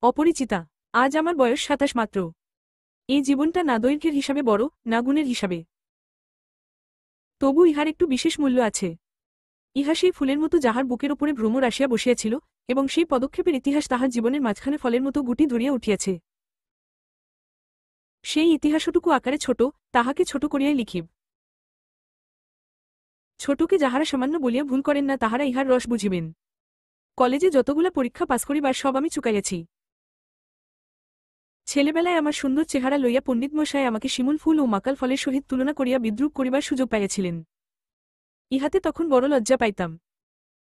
অপরিচিতা। আজ আমার বয়স ২৭ মাত্র। এই জীবনটা না দৈর্ঘ্যের হিসাবে বড়, না গুণের হিসাবে। তবু ইহার একটু বিশেষ মূল্য আছে। ইহা সেই ফুলের মতো যাহার বুকের ওপরে ভ্রমর আসিয়া বসিয়াছিল, এবং সেই পদক্ষেপের ইতিহাস তাহার জীবনের মাঝখানে ফলের মতো গুটি ধরিয়া উঠিয়াছে। সেই ইতিহাসটুকু আকারে ছোট, তাহাকে ছোট করিয়াই লিখিব। ছোটকে যাহারা সামান্য বলিয়া ভুল করেন না তাহারা ইহার রস বুঝিবেন। কলেজে যতগুলা পরীক্ষা পাস করিবার সব আমি চুকাইয়াছি। ছেলেবেলায় আমার সুন্দর চেহারা লইয়া পণ্ডিতমশায় আমাকে শিমুল ফুল ও মাকাল ফলের সহিত তুলনা করিয়া বিদ্রূপ করিবার সুযোগ পাইয়াছিলেন। ইহাতে তখন বড় লজ্জা পাইতাম।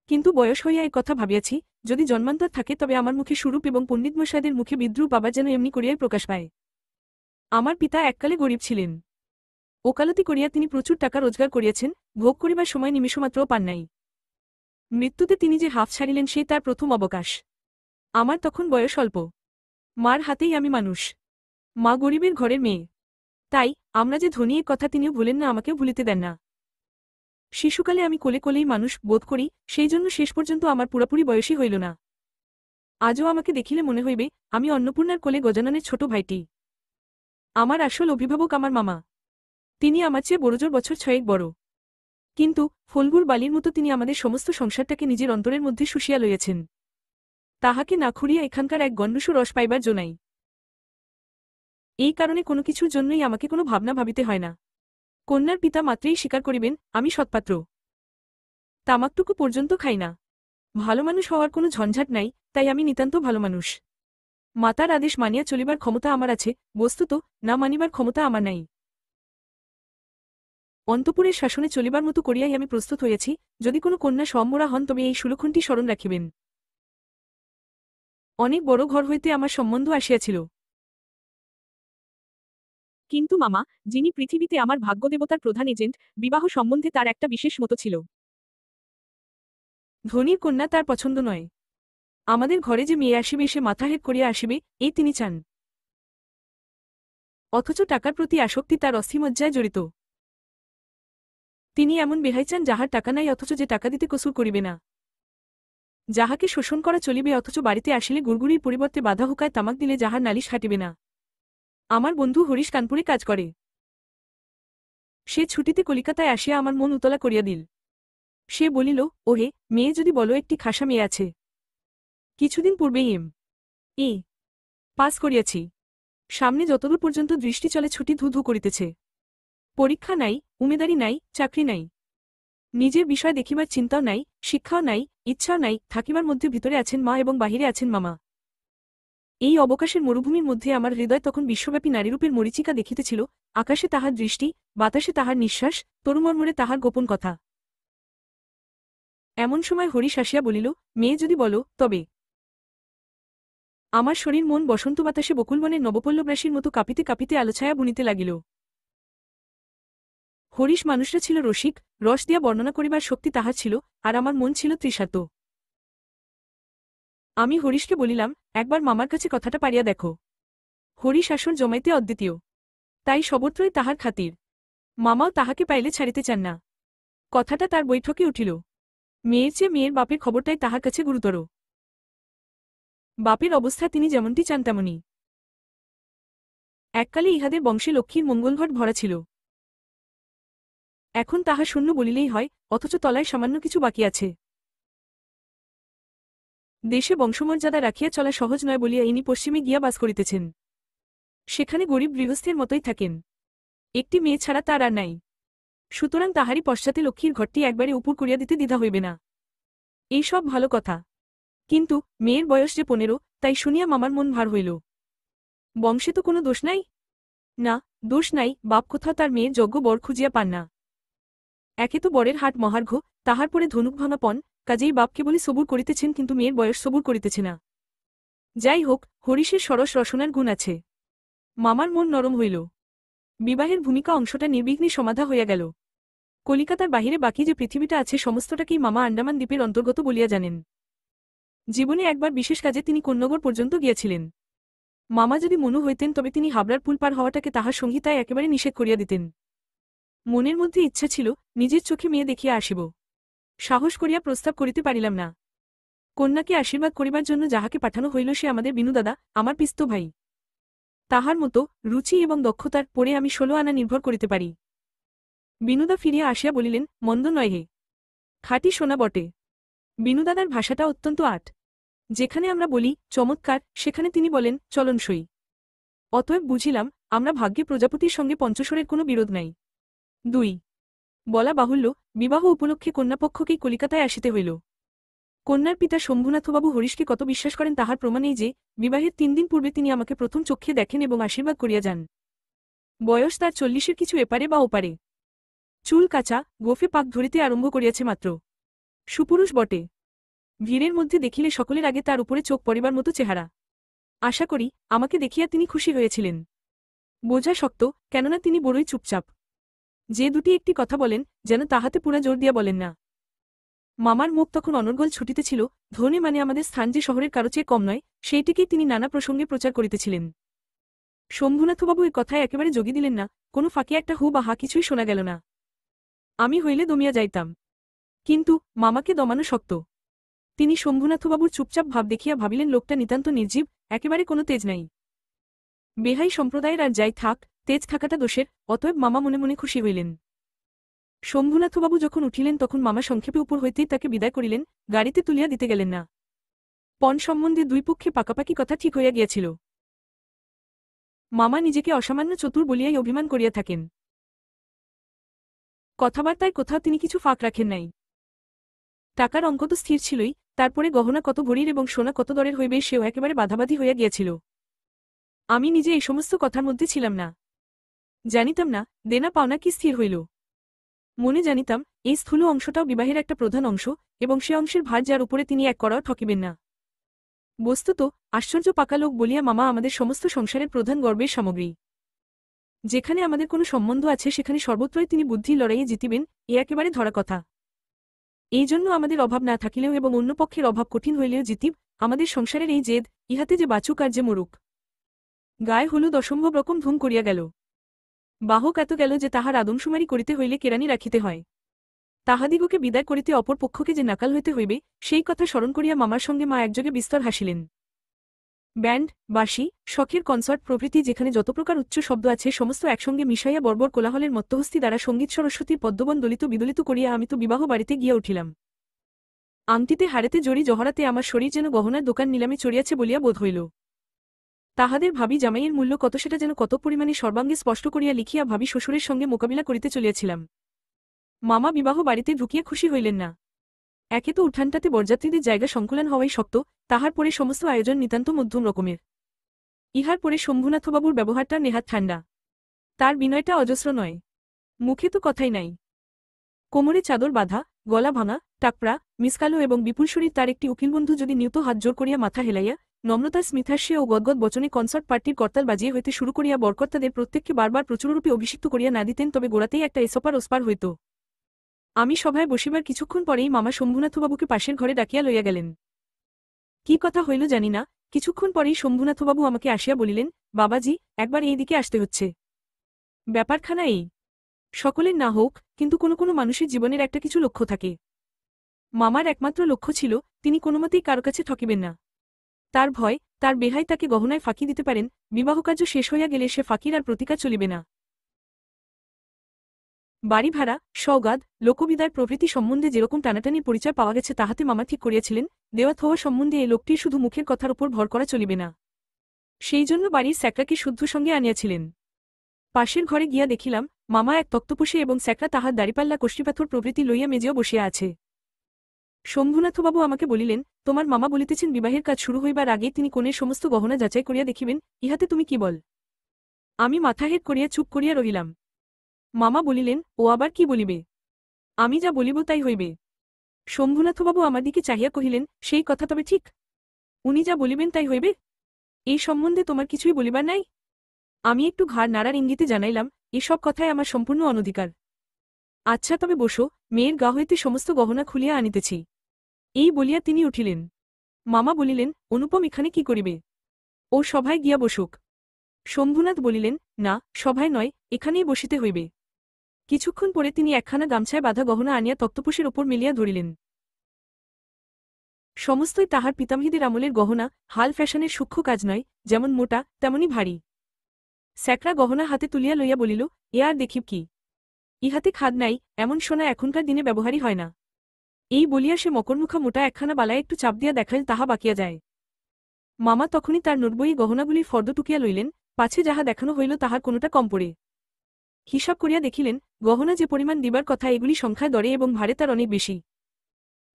কিন্তু বয়স হইয়া এই কথা ভাবিয়াছি, যদি জন্মান্তর থাকে তবে আমার মুখে সুরূপ এবং পণ্ডিতমশায়দের মুখে বিদ্রূপ আবার যেন এমনি করিয়াই প্রকাশ পায়। আমার পিতা এককালে গরিব ছিলেন। ওকালতি করিয়া তিনি প্রচুর টাকা রোজগার করিয়াছেন, ভোগ করিবার সময় নিমিষমাত্রও পান নাই। মৃত্যুতে তিনি যে হাফ ছাড়িলেন সেই তার প্রথম অবকাশ। আমার তখন বয়স অল্প। মার হাতেই আমি মানুষ। মা গরিবের ঘরের মেয়ে। তাই আমরা যে ধনী এ কথা তিনিও ভুলেন না, আমাকেও ভুলিতে দেন না। শিশুকালে আমি কোলে কোলেই মানুষ বোধ করি, সেই জন্য শেষ পর্যন্ত আমার পুরাপুরি বয়সই হইল না। আজও আমাকে দেখিলে মনে হইবে আমি অন্নপূর্ণার কোলে গজাননের ছোট ভাইটি। আমার আসল অভিভাবক আমার মামা। তিনি আমার চেয়ে বড়জোর বছর ৬ বড়। কিন্তু ফলগুর বালির মতো তিনি আমাদের সমস্ত সংসারটাকে নিজের অন্তরের মধ্যে শুষিয়া লইয়াছেন। তাহাকে না খুঁড়িয়া এখানকার এক গণ্ডূষও রস পাইবার জো নাই। এই কারণে কোনো কিছুর জন্যই আমাকে কোনো ভাবনা ভাবিতে হয় না। কন্যার পিতা মাত্রেই স্বীকার করিবেন আমি সৎপাত্র। তামাকটুকু পর্যন্ত খাই না। ভালো মানুষ হওয়ার কোনো ঝঞ্ঝাট নাই, তাই আমি নিতান্ত ভালো মানুষ। মাতার আদেশ মানিয়া চলিবার ক্ষমতা আমার আছে, বস্তুত না মানিবার ক্ষমতা আমার নাই। অন্তঃপুরের শাসনে চলিবার মতো করিয়াই আমি প্রস্তুত হইয়াছি। যদি কোনো কন্যা সম্মরা হন তবে এই সুলক্ষণটি স্মরণ রাখিবেন। অনেক বড় ঘর হইতে আমার সম্বন্ধ আসিয়াছিল। কিন্তু মামা, যিনি পৃথিবীতে আমার ভাগ্যদেবতার প্রধান এজেন্ট, বিবাহ সম্বন্ধে তার একটা বিশেষ মতো ছিল। ধনীর কন্যা তার পছন্দ নয়। আমাদের ঘরে যে মেয়ে আসিবে সে মাথা হেট করিয়া আসিবে, এই তিনি চান। অথচ টাকার প্রতি আসক্তি তার অস্থিমজ্জায় জড়িত। তিনি এমন বেহাই চান যাহার টাকা নাই অথচ যে টাকা দিতে কসুর করিবে না। যাহাকে শোষণ করা চলিবে অথচ বাড়িতে আসিলে গুড়গুড়ির পরিবর্তে বাধা হুকায় তামাক দিলে যাহার নালিশ হাঁটিবে না। আমার বন্ধু হরিশ কানপুরে কাজ করে। সে ছুটিতে কলিকাতায় আসিয়া আমার মন উতলা করিয়া দিল। সে বলিল, ওহে মেয়ে যদি বলো, একটি খাসা মেয়ে আছে। কিছুদিন পূর্বেই এ পাস করিয়াছি। সামনে যতদূর পর্যন্ত দৃষ্টি চলে ছুটি ধু ধু করিতেছে। পরীক্ষা নাই, উমেদারি নাই, চাকরি নাই। নিজের বিষয় দেখিবার চিন্তাও নাই, শিক্ষাও নাই, ইচ্ছাও নাই। থাকিবার মধ্যে ভিতরে আছেন মা এবং বাহিরে আছেন মামা। এই অবকাশের মরুভূমির মধ্যে আমার হৃদয় তখন বিশ্বব্যাপী নারীরূপের মরীচিকা দেখিতেছিল। আকাশে তাহার দৃষ্টি, বাতাসে তাহার নিঃশ্বাস, তরুমর্মরে তাহার গোপন কথা। এমন সময় হরিশ আসিয়া বলিল, মেয়ে যদি বলো তবে। আমার শরীর মন বসন্ত বাতাসে বকুলবনের নবপল্লবরাশির মতো কাঁপিতে কাঁপিতে আলোছায়া বুনিতে লাগিল। হরিশ মানুষরা ছিল রসিক, রস দিয়া বর্ণনা করিবার শক্তি তাহার ছিল, আর আমার মন ছিল তৃষার্ত। আমি হরিশকে বলিলাম, একবার মামার কাছে কথাটা পারিয়া দেখো। হরিশ আসর জমাইতে অদ্বিতীয়। তাই সবত্রই তাহার খাতির। মামাও তাহাকে পাইলে ছাড়িতে চান না। কথাটা তার বৈঠকে উঠিল। মেয়ের চেয়ে মেয়ের বাপের খবরটাই তাহার কাছে গুরুতর। বাপের অবস্থা তিনি যেমনটি চান তেমনই। এককালে ইহাদের বংশে লক্ষ্মীর মঙ্গলঘট ভরা ছিল। এখন তাহা শূন্য বলিলেই হয়, অথচ তলায় সামান্য কিছু বাকি আছে। দেশে বংশমর্যাদা রাখিয়া চলা সহজ নয় বলিয়া ইনি পশ্চিমে গিয়া বাস করিতেছেন। সেখানে গরিব গৃহস্থের মতোই থাকেন। একটি মেয়ে ছাড়া তার আর নাই। সুতরাং তাহারই পশ্চাতে লক্ষ্মীর ঘরটি একবারে উপর করিয়া দিতে দ্বিধা হইবে না। এই সব ভালো কথা। কিন্তু মেয়ের বয়স যে ১৫, তাই শুনিয়া মামার মন ভার হইল। বংশে তো কোনো দোষ নাই? না, দোষ নাই, বাপ কোথাও তার মেয়ের যোগ্য বর খুঁজিয়া পান না। একে তো বরের হাট মহার্ঘ, তাহার পরে ধনুক ভাঙা পণ, কাজেই বাপ কেবলই সবুর করিতেছেন, কিন্তু মেয়ের বয়স সবুর করিতেছে না। যাই হোক, হরিশের সরস রসনার গুণ আছে। মামার মন নরম হইল। বিবাহের ভূমিকা অংশটা নির্বিঘ্নে সমাধা হইয়া গেল। কলিকাতার বাহিরে বাকি যে পৃথিবীটা আছে সমস্তটাকেই মামা আন্ডামান দ্বীপের অন্তর্গত বলিয়া জানেন। জীবনে একবার বিশেষ কাজে তিনি কোন্নগর পর্যন্ত গিয়াছিলেন। মামা যদি মনু হইতেন তবে তিনি হাবড়ার পুল পার হওয়াটাকে তাহার সংহিতায় একেবারে নিষেধ করিয়া দিতেন। মনের মধ্যে ইচ্ছা ছিল নিজের চোখে মেয়ে দেখিয়া আসিব। সাহস করিয়া প্রস্তাব করিতে পারিলাম না। কন্যাকে আশীর্বাদ করিবার জন্য যাহাকে পাঠানো হইল সে আমাদের বিনুদাদা, আমার পিস্ত ভাই। তাহার মতো রুচি এবং দক্ষতার পরে আমি 16 আনা নির্ভর করিতে পারি। বিনুদা ফিরিয়া আসিয়া বলিলেন, মন্দ নয় হে, খাঁটি সোনা বটে। বিনুদাদার ভাষাটা অত্যন্ত আট। যেখানে আমরা বলি চমৎকার, সেখানে তিনি বলেন চলনসই। অতএব বুঝিলাম, আমরা ভাগ্যে প্রজাপতির সঙ্গে পঞ্চস্বরের কোনো বিরোধ নাই। 2 বলা বাহুল্য, বিবাহ উপলক্ষে কন্যাপক্ষকেই কলিকাতায় আসিতে হইল। কন্যার পিতা শম্ভুনাথবাবু হরিশকে কত বিশ্বাস করেন তাহার প্রমাণ এই যে, বিবাহের 3 দিন পূর্বে তিনি আমাকে প্রথম চক্ষে দেখেন এবং আশীর্বাদ করিয়া যান। বয়স তার 40-এর কিছু এপারে বা ওপারে। চুল কাঁচা, গোফে পাক ধরিতে আরম্ভ করিয়াছে মাত্র। সুপুরুষ বটে। ভিড়ের মধ্যে দেখিলে সকলের আগে তার উপরে চোখ পড়িবার মতো চেহারা। আশা করি, আমাকে দেখিয়া তিনি খুশি হয়েছিলেন। বোঝা শক্ত, কেননা তিনি বড়ই চুপচাপ। যে দুটি একটি কথা বলেন, যেন তাহাতে পুরা জোর দিয়া বলেন না। মামার মুখ তখন অনর্গল ছুটিতেছিল, ধনে মানে আমাদের স্থান যে শহরের কারো চেয়ে কম নয়, সেইটিকেই তিনি নানা প্রসঙ্গে প্রচার করিতেছিলেন। শম্ভুনাথবাবু এ কথায় একেবারে যোগী দিলেন না, কোনো ফাঁকে একটা হু বা হা কিছুই শোনা গেল না। আমি হইলে দমিয়া যাইতাম। কিন্তু মামাকে দমানো শক্ত। তিনি শম্ভুনাথবাবুর চুপচাপ ভাব দেখিয়া ভাবিলেন লোকটা নিতান্ত নির্জীব, একেবারে কোনো তেজ নাই। বেহাই সম্প্রদায়ের আর যাই থাক, তেজ থাকাটা দোষের, অতএব মামা মনে মনে খুশি হইলেন। শম্ভুনাথবাবু যখন উঠিলেন তখন মামা সংক্ষেপে উপর হইতেই তাকে বিদায় করিলেন, গাড়িতে তুলিয়া দিতে গেলেন না। পণ সম্বন্ধে দুই পক্ষে পাকাপাকি কথা ঠিক হইয়া গিয়াছিল। মামা নিজেকে অসামান্য চতুর বলিয়াই অভিমান করিয়া থাকেন। কথাবার্তায় কোথাও তিনি কিছু ফাঁক রাখেন নাই। টাকার অঙ্ক তো স্থির ছিলই, তারপরে গহনা কত ভরির এবং সোনা কত দরের হইবে সেও একেবারে বাধাবাধি হইয়া গিয়াছিল। আমি নিজে এই সমস্ত কথার মধ্যে ছিলাম না। জানিতাম না, দেনা পাওনা কি স্থির হইল। মনে জানিতাম, এই স্থূল অংশটাও বিবাহের একটা প্রধান অংশ, এবং সে অংশের ভার যার উপরে তিনি এক করাও ঠকিবেন না। বস্তুত আশ্চর্য পাকা লোক বলিয়া মামা আমাদের সমস্ত সংসারের প্রধান গর্বের সামগ্রী। যেখানে আমাদের কোনো সম্বন্ধ আছে সেখানে সর্বত্রই তিনি বুদ্ধির লড়াইয়ে জিতিবেন, এ একেবারে ধরা কথা। এই জন্য আমাদের অভাব না থাকিলেও এবং অন্য পক্ষের অভাব কঠিন হইলেও জিতিব, আমাদের সংসারের এই জেদ, ইহাতে যে বাচুক আর যে মরুক। গায়ে হলুদ অসম্ভব রকম ধুম করিয়া গেল। বাহক এত গেল যে তাহার আদমশুমারি করিতে হইলে কেরানি রাখিতে হয়। তাহাদিগকে বিদায় করিতে অপর পক্ষকে যে নাকাল হইতে হইবে, সেই কথা স্মরণ করিয়া মামার সঙ্গে মা একযোগে বিস্তর হাসিলেন। ব্যান্ড, বাঁশি, শখের কনসার্ট প্রভৃতি যেখানে যত প্রকার উচ্চ শব্দ আছে সমস্ত একসঙ্গে মিশাইয়া বর্বর কোলাহলের মত্তহস্তি দ্বারা সঙ্গীত সরস্বতীর পদ্মবন দলিত বিদলিত করিয়া আমি তো বিবাহ বাড়িতে গিয়া উঠিলাম। আংটিতে হাড়েতে জড়ি জহরাতে আমার শরীর যেন গহনার দোকান নিলামে চড়িয়াছে বলিয়া বোধ হইল। তাহাদের ভাবি জামাইয়ের মূল্য কত সেটা যেন কত পরিমাণে সর্বাঙ্গে স্পষ্ট করিয়া লিখিয়া ভাবি শ্বশুরের সঙ্গে মোকাবিলা করিতে চলিয়াছিলাম। মামা বিবাহ বাড়িতে ঢুকিয়া খুশি হইলেন না। একে তো উঠানটাতে বরযাত্রীদের জায়গা সংকুলান হওয়াই শক্ত, তাহার পরে সমস্ত আয়োজন নিতান্ত মধ্যম রকমের। ইহার পরে শম্ভুনাথবাবুর ব্যবহারটা নেহাত ঠান্ডা। তার বিনয়টা অজস্র নয়। মুখে তো কথাই নাই। কোমরে চাদর বাঁধা, গলা ভাঙা, টাকরা, মিসকালো এবং বিপুল শরীর তার একটি উকিলবন্ধু যদি নিয়ত হাত জোর করিয়া মাথা হেলাইয়া, নম্রতার স্মিতাস্যে ও গদগদ বচনে কনসার্ট পার্টির করতাল বাজিয়ে হইতে শুরু করিয়া বরকর্তাদের প্রত্যেককে বারবার প্রচুররূপে অভিষিক্ত করিয়া না দিতেন তবে গোড়াতেই একটা এসপার ওসপার হইত। আমি সভায় বসিবার কিছুক্ষণ পরেই মামা শম্ভুনাথবাবুকে পাশের ঘরে ডাকিয়া লইয়া গেলেন। কি কথা হইল জানি না, কিছুক্ষণ পরেই শম্ভুনাথবাবু আমাকে আসিয়া বলিলেন, বাবাজি, একবার এই দিকে আসতে হচ্ছে। ব্যাপারখানা এই, সকলের না হোক, কিন্তু কোনো কোনো মানুষের জীবনের একটা কিছু লক্ষ্য থাকে। মামার একমাত্র লক্ষ্য ছিল, তিনি কোনোমতেই কারো কাছে ঠকিবেন না। তার ভয়, তার বেহাই তাকে গহনায় ফাঁকি দিতে পারেন, বিবাহকার্য শেষ হইয়া গেলে সে ফাঁকির আর প্রতিকার চলিবে না। বাড়ি ভাড়া, সওগাত, লোকবিদায় প্রভৃতি সম্বন্ধে যেরকম টানাটানির পরিচয় পাওয়া গেছে তাহাতে মামা ঠিক করিয়াছিলেন, দেওয়া থোয়া সম্বন্ধে এই লোকটির শুধু মুখের কথার উপর ভর করা চলিবে না। সেই জন্য বাড়ির স্যাকরাকে শুদ্ধ সঙ্গে আনিয়াছিলেন। পাশের ঘরে গিয়া দেখিলাম, মামা এক তক্তপোষে এবং স্যাকরা তাহার দাড়িপাল্লা কষ্টিপাথর প্রভৃতি লইয়া মেজেও বসিয়া আছে। শম্ভুনাথবাবু আমাকে বলিলেন, তোমার মামা বলিতেছেন বিবাহের কাজ শুরু হইবার আগেই তিনি কনের সমস্ত গহনা যাচাই করিয়া দেখিবেন, ইহাতে তুমি কি বল? আমি মাথা হেট করিয়া চুপ করিয়া রহিলাম। মামা বলিলেন, ও আবার কি বলিবে? আমি যা বলিব তাই হইবে। শম্ভুনাথবাবু আমার দিকে চাহিয়া কহিলেন, সেই কথা তবে ঠিক? উনি যা বলিবেন তাই হইবে? এই সম্বন্ধে তোমার কিছুই বলিবার নাই? আমি একটু ঘাড় নাড়ার ইঙ্গিতে জানাইলাম, এসব কথায় আমার সম্পূর্ণ অনধিকার। আচ্ছা তবে বসো, মেয়ের গা হইতে সমস্ত গহনা খুলিয়া আনিতেছি। এই বলিয়া তিনি উঠিলেন। মামা বলিলেন, অনুপম এখানে কি করিবে? ও সভায় গিয়া বসুক। শম্ভুনাথ বলিলেন, না, সভায় নয়, এখানেই বসিতে হইবে। কিছুক্ষণ পরে তিনি একখানা গামছায় বাঁধা গহনা আনিয়া তক্তপোষের ওপর মেলিয়া ধরিলেন। সমস্তই তাহার পিতামহীদের আমলের গহনা, হাল ফ্যাশনের সূক্ষ্ম কাজ নয়, যেমন মোটা তেমনি ভারী। স্যাকরা গহনা হাতে তুলিয়া লইয়া বলিল, এ আর দেখিব কি, ইহাতে খাদ নাই, এমন সোনা এখনকার দিনে ব্যবহারই হয় না। এই বলিয়া সে মকরমুখা মোটা একখানা বালায় একটু চাপ দিয়া দেখাইল তাহা বাকিয়া যায়। মামা তখনই তার নোটবই গহনাগুলির ফর্দ টুকিয়া লইলেন, পাছে যাহা দেখানো হইল তাহার কোনোটা কম পড়ে। হিসাব করিয়া দেখিলেন, গহনা যে পরিমাণ দিবার কথা এগুলি সংখ্যায় দরে এবং ভারে তার অনেক বেশি।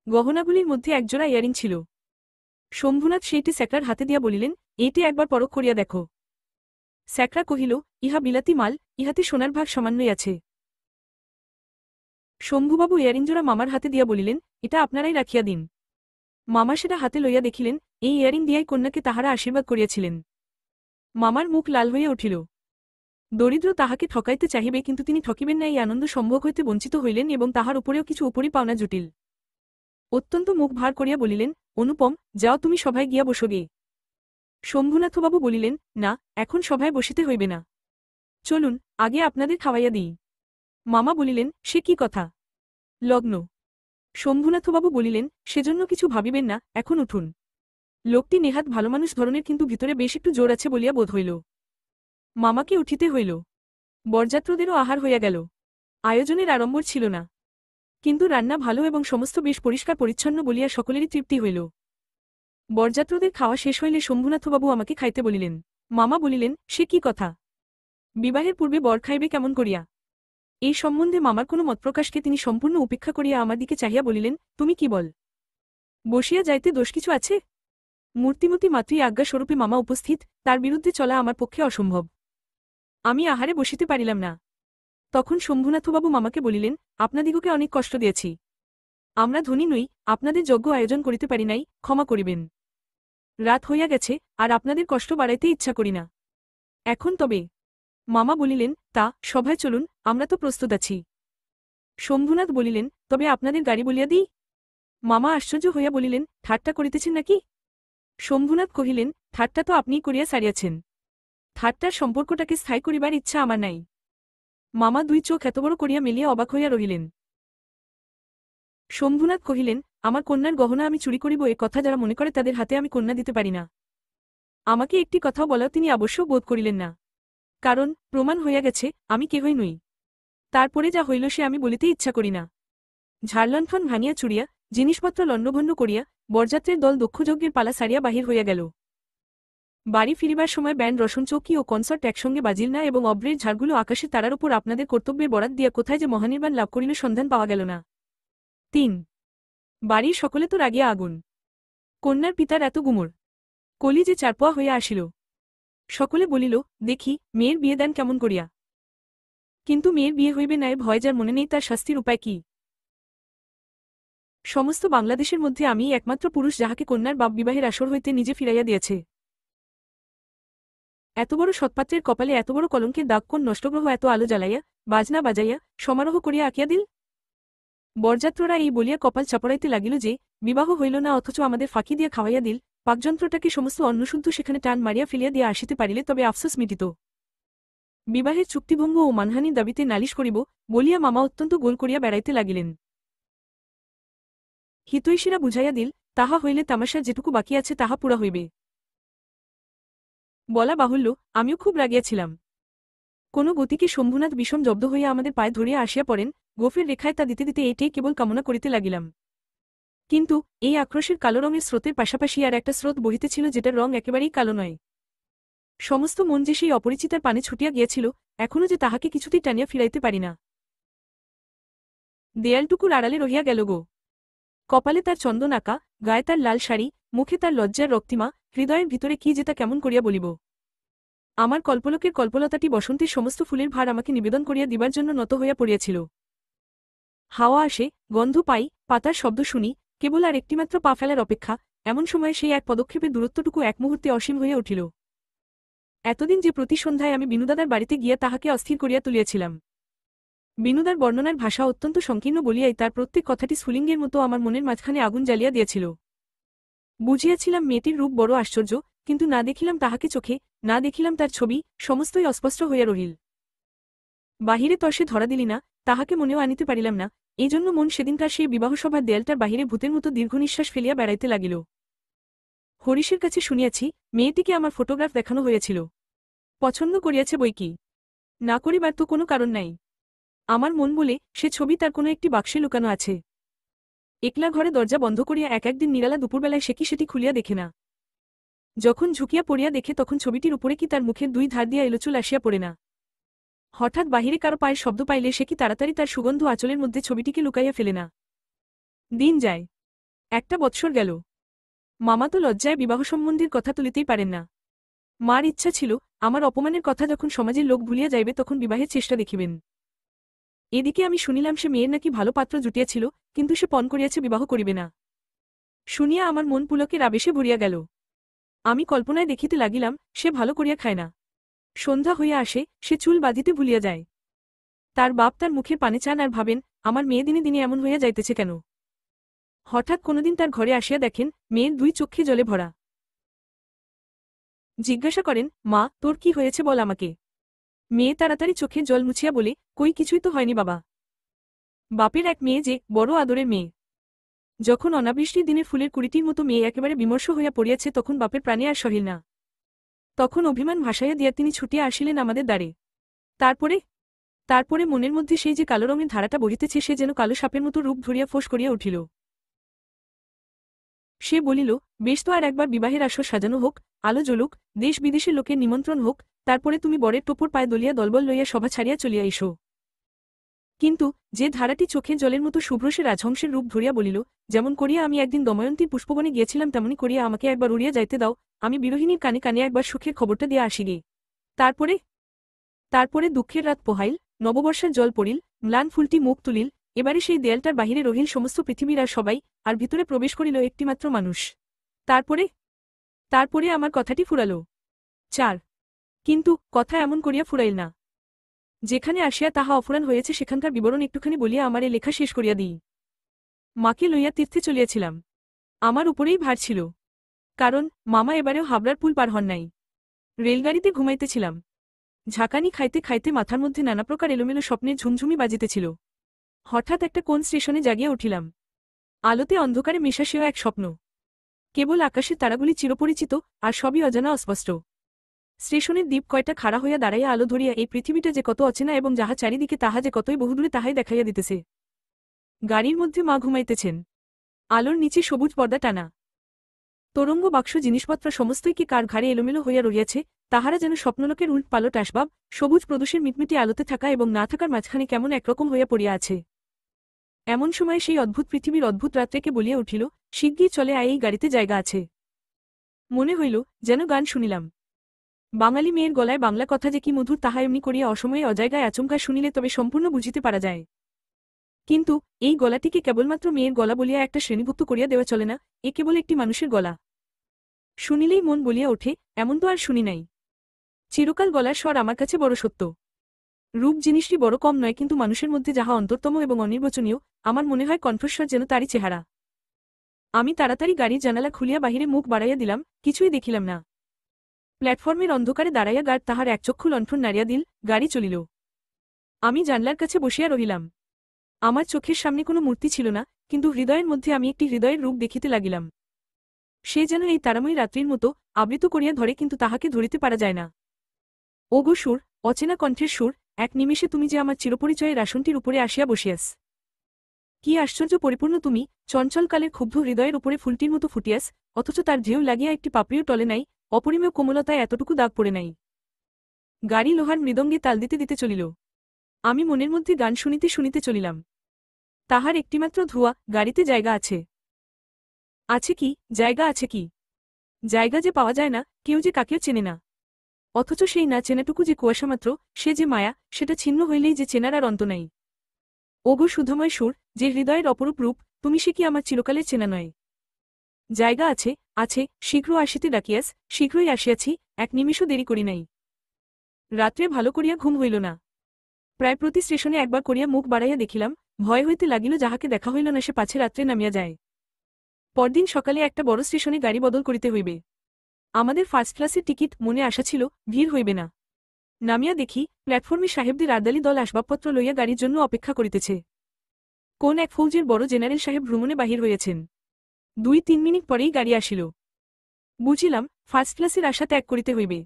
গহনাগুলির মধ্যে একজোড়া ইয়ারিং ছিল। শম্ভুনাথ সেইটি স্যাকরার হাতে দিয়া বলিলেন, এইটি একবার পরখ করিয়া দেখো। স্যাকরা কহিল, ইহা বিলাতি মাল, ইহাতে সোনার ভাগ সামান্যই আছে। শম্ভুবাবু ইয়ারিংজোড়া মামার হাতে দিয়া বলিলেন, এটা আপনারাই রাখিয়া দিন। মামা সেটা হাতে লইয়া দেখিলেন, এই ইয়ারিং দিয়াই কন্যাকে তাহারা আশীর্বাদ করিয়াছিলেন। মামার মুখ লাল হইয়া উঠিল। দরিদ্র তাহাকে ঠকাইতে চাহিবে, কিন্তু তিনি ঠকিবেন না এই আনন্দ সম্ভোগ হইতে বঞ্চিত হইলেন এবং তাহার উপরেও কিছু উপরি পাওনা জটিল। অত্যন্ত মুখ ভার করিয়া বলিলেন, অনুপম, যাও তুমি সভায় গিয়া বসবে। শম্ভুনাথবাবু বলিলেন, না, এখন সভায় বসিতে হইবে না, চলুন আগে আপনাদের খাওয়াইয়া দিই। মামা বলিলেন, সে কি কথা, লগ্ন। শম্ভুনাথবাবু বলিলেন, সেজন্য কিছু ভাবিবেন না, এখন উঠুন। লোকটি নেহাত ভালো মানুষ ধরনের, কিন্তু ভিতরে বেশ একটু জোর আছে বলিয়া বোধ হইল। মামাকে উঠিতে হইল। বরযাত্রদেরও আহার হইয়া গেল। আয়োজনের আড়ম্বর ছিল না, কিন্তু রান্না ভালো এবং সমস্ত বেশ পরিষ্কার পরিচ্ছন্ন বলিয়া সকলেরই তৃপ্তি হইল। বরযাত্রদের খাওয়া শেষ হইলে শম্ভুনাথবাবু আমাকে খাইতে বলিলেন। মামা বলিলেন, সে কি কথা, বিবাহের পূর্বে বর খাইবে কেমন করিয়া? এই সম্বন্ধে মামার কোনো মতপ্রকাশকে তিনি সম্পূর্ণ উপেক্ষা করিয়া আমার দিকে চাহিয়া বলিলেন, তুমি কি বল, বসিয়া যাইতে দোষ কিছু আছে? মূর্তিমতী মাতৃ আজ্ঞাস্বরূপে মামা উপস্থিত, তার বিরুদ্ধে চলা আমার পক্ষে অসম্ভব। আমি আহারে বসিতে পারিলাম না। তখন শম্ভুনাথবাবু মামাকে বলিলেন, আপনাদিগকে অনেক কষ্ট দিয়েছি। আমরা ধনী নই, আপনাদের যজ্ঞ আয়োজন করিতে পারি নাই, ক্ষমা করিবেন। রাত হইয়া গেছে, আর আপনাদের কষ্ট বাড়াইতে ইচ্ছা করি না। এখন তবে? মামা বলিলেন, তা, সভায় চলুন, আমরা তো প্রস্তুত আছি। শম্ভুনাথ বলিলেন, তবে আপনাদের গাড়ি বলিয়া দিই? মামা আশ্চর্য হইয়া বলিলেন, ঠাট্টা করিতেছেন নাকি? শম্ভুনাথ কহিলেন, ঠাট্টা তো আপনিই করিয়া সারিয়াছেন। ঠাট্টার সম্পর্কটাকে স্থায়ী করিবার ইচ্ছা আমার নাই। মামা দুই চোখ এত বড় করিয়া মেলিয়া অবাক হইয়া রহিলেন। শম্ভুনাথ কহিলেন, আমার কন্যার গহনা আমি চুরি করিব, এ কথা যারা মনে করে তাদের হাতে আমি কন্যা দিতে পারি না। আমাকে একটি কথাও বলাও তিনি আবশ্যক বোধ করিলেন না, কারণ প্রমাণ হইয়া গেছে আমি কেহই নই। তারপরে যা হইল সে আমি বলিতে ইচ্ছা করি না। ঝাড়লণ্ঠন ভাঙিয়া চুরিয়া, জিনিসপত্র লণ্ডভণ্ড করিয়া বরযাত্রের দল দক্ষযজ্ঞের পালা সারিয়া বাহির হইয়া গেল। বাড়ি ফিরিবার সময় ব্যান্ড রসনচৌকি ও কনসার্ট একসঙ্গে বাজিল না এবং অব্রের ঝাড়গুলো আকাশে তারার উপর আপনাদের কর্তব্যের বরাত দিয়া কোথায় যে মহানির্বাণ লাভ করিল সন্ধান পাওয়া গেল না। ৩ বাড়ির সকলে তো রাগিয়া আগুন। কন্যার পিতার এত গুমর, কলি যে চারপোয়া হইয়া আসিল। সকলে বলিল, দেখি মেয়ের বিয়ে দেন কেমন করিয়া। কিন্তু মেয়ের বিয়ে হইবে না এ ভয় যার মনে নেই, তার শাস্তির উপায় কি? সমস্ত বাংলাদেশের মধ্যে আমিই একমাত্র পুরুষ যাহাকে কন্যার বাপ বিবাহের আসর হইতে নিজে ফিরাইয়া দিয়েছে। এত বড় সৎপাত্রের কপালে এত বড় কলঙ্কের দাগ কোন নষ্টগ্রহ এত আলো জ্বালাইয়া, বাজনা বাজাইয়া, সমারোহ করিয়া আঁকিয়া দিল? বরযাত্ররা এই বলিয়া কপাল চাপড়াইতে লাগিল যে, বিবাহ হইল না অথচ আমাদের ফাঁকি দিয়া খাওয়াইয়া দিল, পাকযন্ত্রটাকে সমস্ত অন্নশুদ্ধ সেখানে টান মারিয়া ফেলিয়া দিয়া আসিতে পারিলে তবে আফসোস মিটিত। বিবাহের চুক্তিভঙ্গ ও মানহানির দাবিতে নালিশ করিব বলিয়া মামা অত্যন্ত গোল করিয়া বেড়াইতে লাগিলেন। হিতৈষীরা বুঝাইয়া দিল, তাহা হইলে তামাশার যেটুকু বাকি আছে তাহা পুরা হইবে। বলা বাহুল্য, আমিও খুব রাগিয়াছিলাম। কোন গতিকে শম্ভুনাথ বিষম জব্দ হইয়া আমাদের পায়ে ধরিয়া আসিয়া পড়েন, গোফের রেখায় তা দিতে দিতে এইটেই কেবল কামনা করিতে লাগিলাম। কিন্তু এই আক্রোশের কালো রঙের স্রোতের পাশাপাশি আর একটা স্রোত বহিতেছিল যেটার রং একেবারেই কালো নয়। সমস্ত মন যে সেই অপরিচিতার পানে ছুটিয়া গিয়াছিল, এখনও যে তাহাকে কিছুতেই টানিয়া ফিরাইতে পারি না। দেয়ালটুকুর আড়ালে রহিয়া গেল গো। কপালে তার চন্দন আঁকা, গায়ে তার লাল শাড়ি, মুখে তার লজ্জার রক্তিমা, হৃদয়ের ভিতরে কি যেটা কেমন করিয়া বলিব। আমার কল্পলোকের কল্পলতাটি বসন্তের সমস্ত ফুলের ভার আমাকে নিবেদন করিয়া দিবার জন্য নত হইয়া পড়িয়াছিল। হাওয়া আসে, গন্ধ পাই, পাতার শব্দ শুনি, কেবল আর একটিমাত্র পা ফেলার অপেক্ষা, এমন সময় সেই এক পদক্ষেপের দূরত্বটুকু এক মুহূর্তে অসীম হইয়া উঠিল। এতদিন যে প্রতি সন্ধ্যায় আমি বিনুদাদার বাড়িতে গিয়া তাহাকে অস্থির করিয়া তুলিয়াছিলাম। বিনুদার বর্ণনার ভাষা অত্যন্ত সংকীর্ণ বলিয়াই তার প্রত্যেক কথাটি স্ফুলিঙ্গের মতো আমার মনের মাঝখানে আগুন জ্বালিয়া দিয়াছিল। বুঝিয়াছিলাম মেয়েটির রূপ বড় আশ্চর্য, কিন্তু না দেখিলাম তাহাকে চোখে, না দেখিলাম তার ছবি, সমস্তই অস্পষ্ট হইয়া রহিল। বাহিরে তর্ষে ধরা দিলি না, তাহাকে মনেও আনিতে পারিলাম না, এই জন্য মন সেদিনকার সেই বিবাহসভার দেয়ালটার বাহিরে ভূতের মতো দীর্ঘনিশ্বাস ফেলিয়া বেড়াইতে লাগিল। হরিশের কাছে শুনিয়াছি মেয়েটিকে আমার ফটোগ্রাফ দেখানো হয়েছিল। পছন্দ করিয়াছে বইকি, না করিবার তো কোনো কারণ নাই। আমার মন বলে সে ছবি তার কোনো একটি বাক্সে লুকানো আছে। একলা ঘরে দরজা বন্ধ করিয়া একদিন নিরালা দুপুরবেলায় সে কি সেটি খুলিয়া দেখে না। যখন ঝুঁকিয়া পড়িয়া দেখে তখন ছবিটির উপরে কি তার মুখের দুই ধার দিয়া এলোচুল আসিয়া পড়ে না। হঠাৎ বাহিরে কারো পায়ের শব্দ পাইলে সে কি তাড়াতাড়ি তার সুগন্ধ আঁচলের মধ্যে ছবিটিকে লুকাইয়া ফেলে না। দিন যায়, 1 বৎসর গেল। মামা তো লজ্জায় বিবাহ সম্বন্ধের কথা তুলিতেই পারেন না। মার ইচ্ছা ছিল আমার অপমানের কথা যখন সমাজের লোক ভুলিয়া যাইবে তখন বিবাহের চেষ্টা দেখিবেন। এদিকে আমি শুনিলাম সে মেয়ের নাকি ভালো পাত্র জুটিয়াছিল, কিন্তু সে পণ করিয়াছে বিবাহ করিবে না। শুনিয়া আমার মন পুলকের আবেশে ভরিয়া গেল। আমি কল্পনায় দেখিতে লাগিলাম সে ভালো করিয়া খায় না। সন্ধ্যা হইয়া আসে, সে চুল বাঁধিতে ভুলিয়া যায়। তার বাপ তার মুখের পানে চান আর ভাবেন আমার মেয়ে দিনে দিনে এমন হইয়া যাইতেছে কেন। হঠাৎ কোনোদিন তার ঘরে আসিয়া দেখেন মেয়ের 2 চক্ষে জলে ভরা। জিজ্ঞাসা করেন, মা তোর কি হয়েছে বল আমাকে। মেয়ে তাড়াতাড়ি চোখে জল মুছিয়া বলে, কই কিছুই তো হয়নি বাবা। বাপের এক মেয়ে যে বড় আদরের মেয়ে। যখন অনাবৃষ্টির দিনে ফুলের কুড়িটির মতো মেয়ে একেবারে বিমর্ষ হইয়া পড়িয়াছে তখন বাপের প্রাণে আর সহিল না। তখন অভিমান ভাসাইয়া দিয়া তিনি ছুটিয়া আসিলেন আমাদের দ্বারে। তারপরে মনের মধ্যে সেই যে কালো রঙের ধারাটা বহিতেছে সে যেন কালো সাপের মতো রূপ ধরিয়া ফোঁস করিয়া উঠিল। সে বলিল, বেশ তো আর একবার বিবাহের আসর সাজানো হোক, আলো জ্বলুক, দেশ বিদেশের লোকের নিমন্ত্রণ হোক, তারপরে তুমি বরের টোপর পায়ে দলিয়া দলবল লইয়া সভা ছাড়িয়া চলিয়া এসো। কিন্তু যে ধারাটি চোখের জলের মতো শুভ্র সে রাজহংসের রূপ ধরিয়া বলিল, যেমন করিয়া আমি একদিন দময়ন্তীর পুষ্পবনে গিয়েছিলাম তেমনি করিয়া আমাকে একবার উড়িয়া যাইতে দাও, আমি বিরোহিণীর কানে কানে একবার সুখের খবরটা দিয়া আসি গে। তারপরে দুঃখের রাত পোহাইল, নববর্ষার জল পড়িল, ম্লান ফুলটি মুখ তুলিল, এবারে সেই দেয়ালটার বাহিরে রহিল সমস্ত পৃথিবীর আর সবাই, আর ভিতরে প্রবেশ করিল একটিমাত্র মানুষ। তারপরে আমার কথাটি ফুরাল। 4 কিন্তু কথা এমন করিয়া ফুরাইল না। যেখানে আসিয়া তাহা অফুরান হয়েছে সেখানকার বিবরণ একটুখানি বলিয়া আমার এ লেখা শেষ করিয়া দিই। মাকে লইয়া তীর্থে চলিয়াছিলাম। আমার উপরেই ভার ছিল, কারণ মামা এবারেও হাবড়ার পুল পার হন নাই। রেলগাড়িতে ঘুমাইতেছিলাম। ঝাঁকানি খাইতে খাইতে মাথার মধ্যে নানা প্রকার এলোমেলো স্বপ্নের ঝুমঝুমি বাজিতেছিল। হঠাৎ একটা কোন স্টেশনে জাগিয়া উঠিলাম। আলোতে অন্ধকারে মেশাসেও এক স্বপ্ন। কেবল আকাশের তারাগুলি চিরপরিচিত, আর সবই অজানা অস্পষ্ট। স্টেশনের দ্বীপ কয়টা খাড়া হইয়া দাঁড়াইয়া আলো ধরিয়া এই পৃথিবীটা যে কত অচেনা এবং যাহা চারিদিকে তাহা যে কতই বহুদূরে তাহাই দেখাইয়া দিতেছে। গাড়ির মধ্যে মা ঘুমাইতেছেন। আলোর নিচে সবুজ পর্দা টানা। তরঙ্গ বাক্স জিনিসপত্র সমস্তই কি কার ঘাড়ে এলোমেলো হইয়া রহিয়াছে, তাহারা যেন স্বপ্নলোকের উল্ট পালট আসবাব, সবুজ প্রদোষের মিটমিটি আলোতে থাকা এবং না থাকার মাঝখানে কেমন একরকম হইয়া পড়িয়া আছে। এমন সময় সেই অদ্ভুত পৃথিবীর অদ্ভুত রাত্রেকে বলিয়া উঠিল, শিগগির চলে আয়, এই গাড়িতে জায়গা আছে। মনে হইল যেন গান শুনিলাম। বাঙালি মেয়ের গলায় বাংলা কথা যে কি মধুর তাহা এমনি করিয়া অসময়ে অজায়গায় আচমকা শুনিলে তবে সম্পূর্ণ বুঝিতে পারা যায়। কিন্তু এই গলাটিকে কেবলমাত্র মেয়ের গলা বলিয়া একটা শ্রেণীভুক্ত করিয়া দেওয়া চলে না, এ কেবল একটি মানুষের গলা। শুনিলেই মন বলিয়া ওঠে, এমন তো আর শুনি নাই। চিরকাল গলার স্বর আমার কাছে বড় সত্য। রূপ জিনিসটি বড় কম নয়, কিন্তু মানুষের মধ্যে যাহা অন্তরতম এবং অনির্বচনীয়, আমার মনে হয় কণ্ঠস্বর যেন তারই চেহারা। আমি তাড়াতাড়ি গাড়ির জানালা খুলিয়া বাহিরে মুখ বাড়াইয়া দিলাম, কিছুই দেখিলাম না। প্ল্যাটফর্মের অন্ধকারে দাঁড়াইয়া গার্ড তাহার একচক্ষু লণ্ঠন নাড়িয়া দিল, গাড়ি চলিল। আমি জানলার কাছে বসিয়া রহিলাম। আমার চোখের সামনে কোনো মূর্তি ছিল না, কিন্তু হৃদয়ের মধ্যে আমি একটি হৃদয়ের রূপ দেখিতে লাগিলাম। সে যেন এই তারাময়ী রাত্রির মতো আবৃত করিয়া ধরে, কিন্তু তাহাকে ধরিতে পারা যায় না। ওগো সুর, অচেনা কণ্ঠের সুর, এক নিমেষে তুমি যে আমার চিরপরিচয়ের আসনটির উপরে আসিয়া বসিয়াস। কি আশ্চর্য পরিপূর্ণ তুমি, চঞ্চলকালের ক্ষুব্ধ হৃদয়ের উপরে ফুলটির মতো ফুটিয়াস, অথচ তার ঢেউ লাগিয়া একটি পাপড়িও টলে নাই, অপরিমেয় কোমলতায় এতটুকু দাগ পড়ে নাই। গাড়ি লোহার মৃদঙ্গে তাল দিতে দিতে চলিল। আমি মনের মধ্যে গান শুনিতে শুনিতে চলিলাম। তাহার একটিমাত্র ধোঁয়া, গাড়িতে জায়গা আছে। আছে কি, জায়গা আছে কি? জায়গা যে পাওয়া যায় না, কেউ যে কাকেও চেনে না। অথচ সেই না চেনাটুকু যে কুয়াশামাত্র, সে যে মায়া, সেটা ছিন্ন হইলেই যে চেনার আর অন্ত নাই। ওগো সুধময় সুর, যে হৃদয়ের অপরূপ রূপ, তুমি সে কি আমার চিরকালের চেনা নয়? জায়গা আছে, আছে, শীঘ্র আসিতে ডাকিয়াস, শীঘ্রই আসিয়াছি, এক নিমিষও দেরি করি নাই। রাত্রে ভালো করিয়া ঘুম হইল না। প্রায় প্রতি স্টেশনে একবার করিয়া মুখ বাড়াইয়া দেখিলাম, ভয় হইতে লাগিল যাহাকে দেখা হইল না সে পাছে রাত্রে নামিয়া যায়। পরদিন সকালে একটা বড় স্টেশনে গাড়ি বদল করিতে হইবে। আমাদের ফার্স্ট ক্লাসের টিকিট, মনে আশা ছিল ভিড় হইবে না। নামিয়া দেখি প্ল্যাটফর্মে সাহেবদের আর্দালি দল আসবাবপত্র লইয়া গাড়ির জন্য অপেক্ষা করিতেছে। কোন এক ফৌজের বড় জেনারেল সাহেব ভ্রমণে বাহির হইয়াছেন। 2-3 মিনিট পরেই গাড়ি আসিল। বুঝিলাম ফার্স্ট ক্লাসের আশা ত্যাগ করিতে হইবে।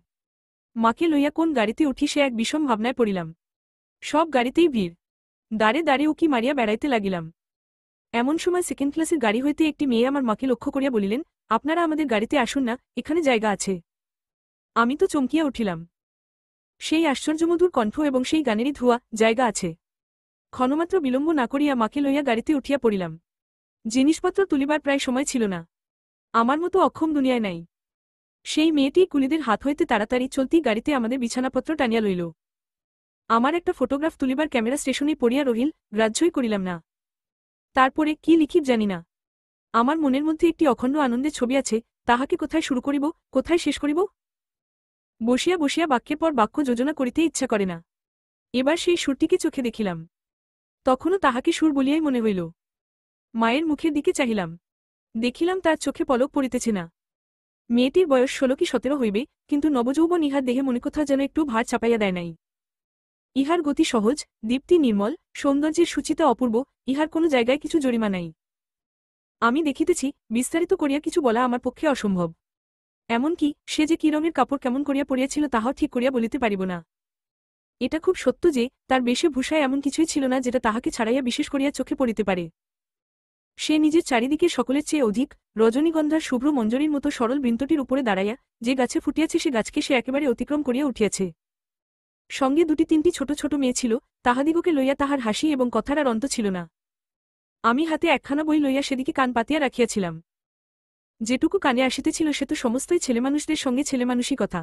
মাকে লইয়া কোন গাড়িতে উঠি সে এক বিষম ভাবনায় পড়িলাম। সব গাড়িতেই ভিড়। দাঁড়ে দাঁড়ে উকি মারিয়া বেড়াইতে লাগিলাম। এমন সময় সেকেন্ড ক্লাসের গাড়ি হইতে একটি মেয়ে আমার মাকে লক্ষ্য করিয়া বলিলেন, আপনারা আমাদের গাড়িতে আসুন না, এখানে জায়গা আছে। আমি তো চমকিয়া উঠিলাম। সেই আশ্চর্যমধুর কণ্ঠ এবং সেই গানেরই ধোঁয়া, জায়গা আছে। ক্ষণমাত্র বিলম্ব না করিয়া মাকে লইয়া গাড়িতে উঠিয়া পড়িলাম। জিনিসপত্র তুলিবার প্রায় সময় ছিল না। আমার মতো অক্ষম দুনিয়ায় নাই। সেই মেয়েটি কুলিদের হাত হইতে তাড়াতাড়ি চলতি গাড়িতে আমাদের বিছানাপত্র টানিয়া লইল। আমার একটা ফটোগ্রাফ তুলিবার ক্যামেরা স্টেশনেই পড়িয়া রহিল, গ্রাহ্যই করিলাম না। তারপরে কি লিখিব জানি না। আমার মনের মধ্যে একটি অখণ্ড আনন্দের ছবি আছে, তাহাকে কোথায় শুরু করিব, কোথায় শেষ করিব। বসিয়া বসিয়া বাক্যের পর বাক্য যোজনা করিতে ইচ্ছা করে না। এবার সেই সুরটিকে চোখে দেখিলাম। তখনও তাহাকে সুর বলিয়াই মনে হইল। মায়ের মুখের দিকে চাহিলাম। দেখিলাম তার চোখে পলক পড়িতেছে না। মেয়েটির বয়স 16 কি 17 হইবে, কিন্তু নবযৌবন ইহার দেহে মনে কোথাও যেন একটু ভার চাপাইয়া দেয় নাই। ইহার গতি সহজ, দীপ্তি নির্মল, সৌন্দর্যের সূচিতা অপূর্ব, ইহার কোনো জায়গায় কিছু জরিমা নাই। আমি দেখিতেছি, বিস্তারিত করিয়া কিছু বলা আমার পক্ষে অসম্ভব। এমনকি সে যে কি রঙের কাপড় কেমন করিয়া পরিয়াছিল তাহাও ঠিক করিয়া বলিতে পারিব না। এটা খুব সত্য যে তার বেশভূষায় এমন কিছুই ছিল না যেটা তাহাকে ছাড়াইয়া বিশেষ করিয়া চোখে পড়িতে পারে। সে নিজের চারিদিকে সকলের চেয়ে অধিক, রজনীগন্ধার শুভ্র মঞ্জরীর মতো সরল বৃন্তটির উপরে দাঁড়াইয়া যে গাছে ফুটিয়াছে সে গাছকে সে একেবারে অতিক্রম করিয়া উঠিয়াছে। সঙ্গে 2-3টি ছোট ছোট মেয়ে ছিল, তাহাদিগকে লইয়া তাহার হাসি এবং কথার আর অন্ত ছিল না। আমি হাতে একখানা বই লইয়া সেদিকে কান পাতিয়া রাখিয়াছিলাম। যেটুকু কানে আসিতেছিল সে তো সমস্তই ছেলেমানুষদের সঙ্গে ছেলেমানুষই কথা।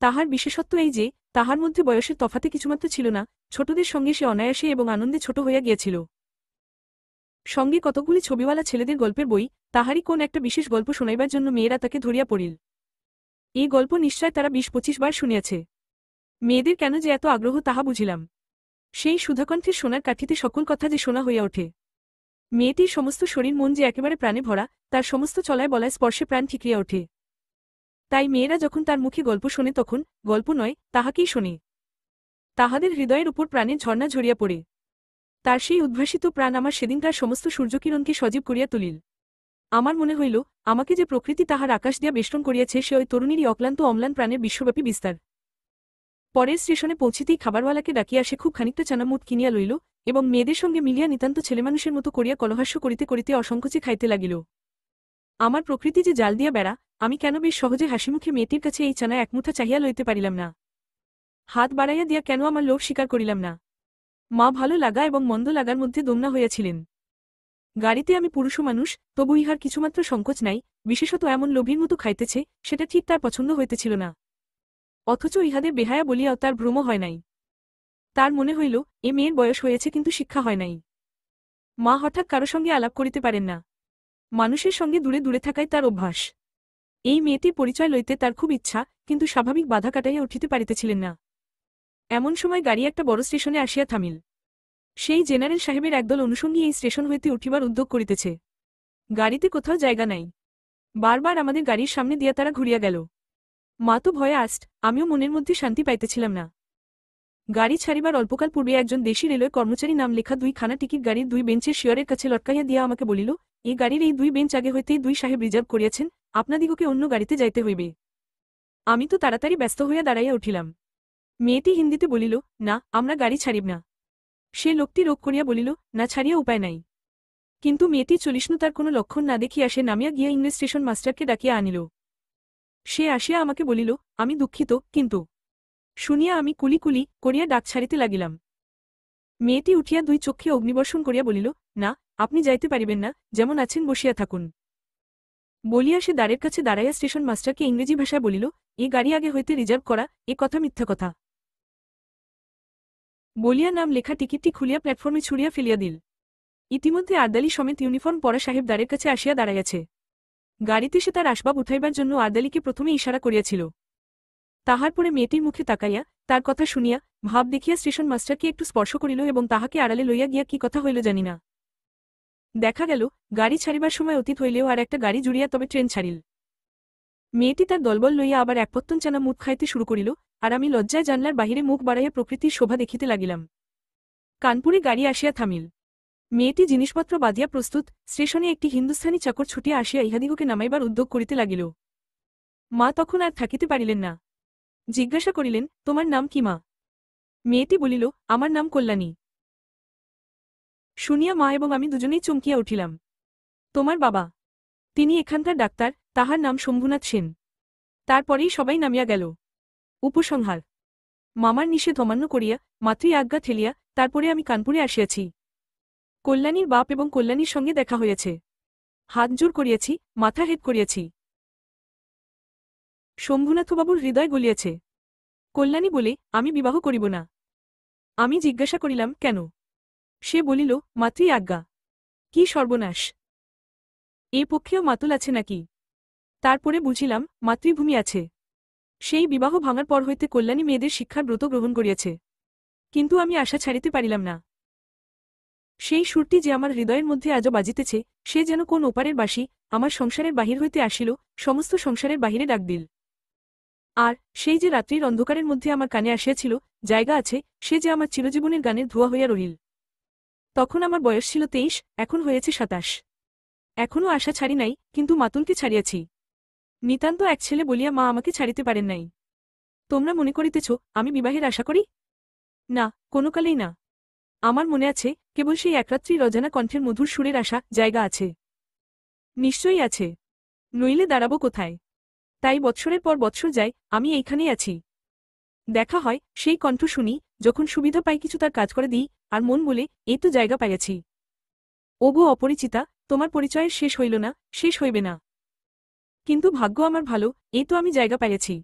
তাহার বিশেষত্ব এই যে তাহার মধ্যে বয়সের তফাতে কিছুমাত্র ছিল না, ছোটদের সঙ্গে সে অনায়াসে এবং আনন্দে ছোট হইয়া গিয়াছিল। সঙ্গে কতকগুলি ছবিওয়ালা ছেলেদের গল্পের বই, তাহারই কোন একটা বিশেষ গল্প শোনাইবার জন্য মেয়েরা তাকে ধরিয়া পড়িল। এই গল্প নিশ্চয় তারা 20-25 বার শুনিয়াছে। মেয়েদের কেন যে এত আগ্রহ তাহা বুঝিলাম। সেই সুধাকণ্ঠের সোনার কাঠিতে সকল কথা যে শোনা হইয়া ওঠে। মেয়েটির সমস্ত শরীর মন যে একেবারে প্রাণে ভরা, তার সমস্ত চলায় বলায় স্পর্শে প্রাণ ঠিকরিয়া ওঠে। তাই মেয়েরা যখন তার মুখে গল্প শোনে তখন গল্প নয়, তাহাকেই শোনে। তাহাদের হৃদয়ের উপর প্রাণে ঝর্ণা ঝরিয়া পড়ে। তার সেই উদ্ভাসিত প্রাণ আমার সেদিনকার সমস্ত সূর্যকিরণকে সজীব করিয়া তুলিল। আমার মনে হইল, আমাকে যে প্রকৃতি তাহার আকাশ দিয়া বেষ্টন করিয়াছে সে ওই তরুণীরই অক্লান্ত অম্লান প্রাণের বিশ্বব্যাপী বিস্তার। পরের স্টেশনে পৌঁছিতেই খাবারওয়ালাকে ডাকিয়া সে খুব খানিকটা চানামুট কিনিয়া লইল এবং মেয়েদের সঙ্গে মিলিয়া নিতান্ত ছেলেমানুষের মতো করিয়া কলহাস্য করিতে করিতে অসংকোচে খাইতে লাগিল। আমার প্রকৃতি যে জাল দিয়া বেড়া, আমি কেন বেশ সহজে হাসিমুখে মেয়েটির কাছে এই চানা একমুঠা চাহিয়া লইতে পারিলাম না। হাত বাড়াইয়া দিয়া কেন আমার লোভ স্বীকার করিলাম না। মা ভালো লাগা এবং মন্দ লাগার মধ্যে দোমনা হইয়াছিলেন। গাড়িতে আমি পুরুষ মানুষ, তবু ইহার কিছুমাত্র সংকোচ নাই, বিশেষত এমন লোভীর মতো খাইতেছে, সেটা ঠিক তার পছন্দ হইতেছিল না। অথচ ইহাদের বেহায়া বলিয়াও তার ভ্রম হয় নাই। তার মনে হইল, এ মেয়ের বয়স হয়েছে কিন্তু শিক্ষা হয় নাই। মা হঠাৎ কারো সঙ্গে আলাপ করিতে পারেন না। মানুষের সঙ্গে দূরে দূরে থাকাই তার অভ্যাস। এই মেয়েটির পরিচয় লইতে তার খুব ইচ্ছা, কিন্তু স্বাভাবিক বাধা কাটাইয়া উঠিতে পারিতেছিলেন না। এমন সময় গাড়ি একটা বড় স্টেশনে আসিয়া থামিল। সেই জেনারেল সাহেবের একদল অনুষঙ্গী এই স্টেশন হইতে উঠিবার উদ্যোগ করিতেছে। গাড়িতে কোথাও জায়গা নাই। বারবার আমাদের গাড়ির সামনে দিয়া তারা ঘুরিয়া গেল। মা তো ভয়ে আস্ত, আমিও মনের মধ্যে শান্তি পাইতেছিলাম না। গাড়ি ছাড়িবার অল্পকাল পূর্বে একজন দেশি রেলওয়ে কর্মচারী নাম লেখা 2খানা টিকিট গাড়ির 2 বেঞ্চের শিয়রের কাছে লটকাইয়া দিয়া আমাকে বলিল, এই গাড়ির এই 2 বেঞ্চ আগে হইতেই 2 সাহেব রিজার্ভ করিয়াছেন, আপনাদিগকে অন্য গাড়িতে যাইতে হইবে। আমি তো তাড়াতাড়ি ব্যস্ত হইয়া দাঁড়াইয়া উঠিলাম। মেয়েটি হিন্দিতে বলিল, না, আমরা গাড়ি ছাড়িব না। সে লোকটি রোগ করিয়া বলিল, না ছাড়িয়া উপায় নাই। কিন্তু মেয়েটি চলিষ্ণুতার কোনো লক্ষণ না দেখিয়া সে নামিয়া গিয়া ইংরেজ স্টেশন মাস্টারকে ডাকিয়া আনিল। সে আসিয়া আমাকে বলিল, আমি দুঃখিত, কিন্তু। শুনিয়া আমি কুলি কুলি করিয়া ডাক ছাড়িতে লাগিলাম। মেয়েটি উঠিয়া 2 চক্ষে অগ্নিবর্ষণ করিয়া বলিল, না, আপনি যাইতে পারিবেন না, যেমন আছেন বসিয়া থাকুন। বলিয়া সে দ্বারের কাছে দাঁড়াইয়া স্টেশন মাস্টারকে ইংরেজি ভাষায় বলিল, এ গাড়ি আগে হইতে রিজার্ভ করা, এ কথা মিথ্যা কথা। বলিয়া নাম লেখা টিকিটটি খুলিয়া প্ল্যাটফর্মে ছুড়িয়া ফেলিয়া দিল। ইতিমধ্যে আর্দালি সমেত ইউনিফর্ম পরা সাহেব দ্বারের কাছে আসিয়া দাঁড়াইয়াছে। গাড়িতে সে তার আসবাব উঠাইবার জন্য আর্দালিকে প্রথমে ইশারা করিয়াছিল। তাহার পরে মেয়েটির মুখে তাকাইয়া, তার কথা শুনিয়া, ভাব দেখিয়া স্টেশন মাস্টারকে একটু স্পর্শ করিল এবং তাহাকে আড়ালে লইয়া গিয়া কি কথা হইল জানি না। দেখা গেল, গাড়ি ছাড়িবার সময় অতীত হইলেও আর একটা গাড়ি জুড়িয়া তবে ট্রেন ছাড়িল। মেয়েটি তার দলবল লইয়া আবার এক পত্তন চানা মুখ খাইতে শুরু করিল, আর আমি লজ্জায় জানলার বাহিরে মুখ বাড়াইয়া প্রকৃতির শোভা দেখিতে লাগিলাম। কানপুরে গাড়ি আসিয়া থামিল। মেয়েটি জিনিসপত্র বাঁধিয়া প্রস্তুত, স্টেশনে একটি হিন্দুস্থানী চাকর ছুটিয়া আসিয়া ইহাদিগকে নামাইবার উদ্যোগ করিতে লাগিল। মা তখন আর থাকিতে পারিলেন না। জিজ্ঞাসা করিলেন, তোমার নাম কি মা? মেয়েটি বলিল, আমার নাম কল্যাণী। শুনিয়া মা এবং আমি দুজনেই চমকিয়া উঠিলাম। তোমার বাবা? তিনি এখানকার ডাক্তার, তাহার নাম শম্ভুনাথ সেন। তারপরেই সবাই নামিয়া গেল। উপসংহার। মামার নিষেধ অমান্য করিয়া, মাতৃ আজ্ঞা ঠেলিয়া, তারপরে আমি কানপুরে আসিয়াছি। কল্যাণীর বাপ এবং কল্যাণীর সঙ্গে দেখা হইয়াছে। হাত জোর করিয়াছি, মাথা হেট করিয়াছি। শম্ভুনাথবাবুর হৃদয় গলিয়াছে। কল্যাণী বলে, আমি বিবাহ করিব না। আমি জিজ্ঞাসা করিলাম, কেন? সে বলিল, মাতৃ আজ্ঞা। কি সর্বনাশ! এ পক্ষেও মাতুল আছে নাকি? তারপরে বুঝিলাম, মাতৃভূমি আছে। সেই বিবাহ ভাঙার পর হইতে কল্যাণী মেয়েদের শিক্ষার ব্রত গ্রহণ করিয়াছে। কিন্তু আমি আশা ছাড়িতে পারিলাম না। সেই সুরটি যে আমার হৃদয়ের মধ্যে আজও বাজিতেছে, সে যেন কোন ওপারের বাঁশি, আমার সংসারের বাহির হইতে আসিল, সমস্ত সংসারের বাহিরে ডাক দিল। আর সেই যে রাত্রির অন্ধকারের মধ্যে আমার কানে আসিয়াছিল, জায়গা আছে, সে যে আমার চিরজীবনের গানের ধোয়া হইয়া রহিল। তখন আমার বয়স ছিল 23, এখন হয়েছে 27। এখনও আশা ছাড়ি নাই, কিন্তু মাতুলকে ছাড়িয়াছি। নিতান্ত এক ছেলে বলিয়া মা আমাকে ছাড়িতে পারেন নাই। তোমরা মনে করিতেছ, আমি বিবাহের আশা করি? না, কোনো কালেই না। আমার মনে আছে, কেবল সেই একরাত্রির অজানা কণ্ঠের মধুর সুরের আশা, জায়গা আছে। নিশ্চয়ই আছে। নইলে দাঁড়াবো কোথায়? তাই বৎসরের পর বৎসর যায়, আমি এইখানেই আছি। দেখা হয়, সেই কণ্ঠ শুনি, যখন সুবিধা পাই কিছু তার কাজ করে দিই, আর মন বলে, এই তো জায়গা পাইয়াছি। ওগো অপরিচিতা, তোমার পরিচয়ের শেষ হইল না, শেষ হইবে না। কিন্তু ভাগ্য আমার ভালো, এই তো আমি জায়গা পাইয়াছি।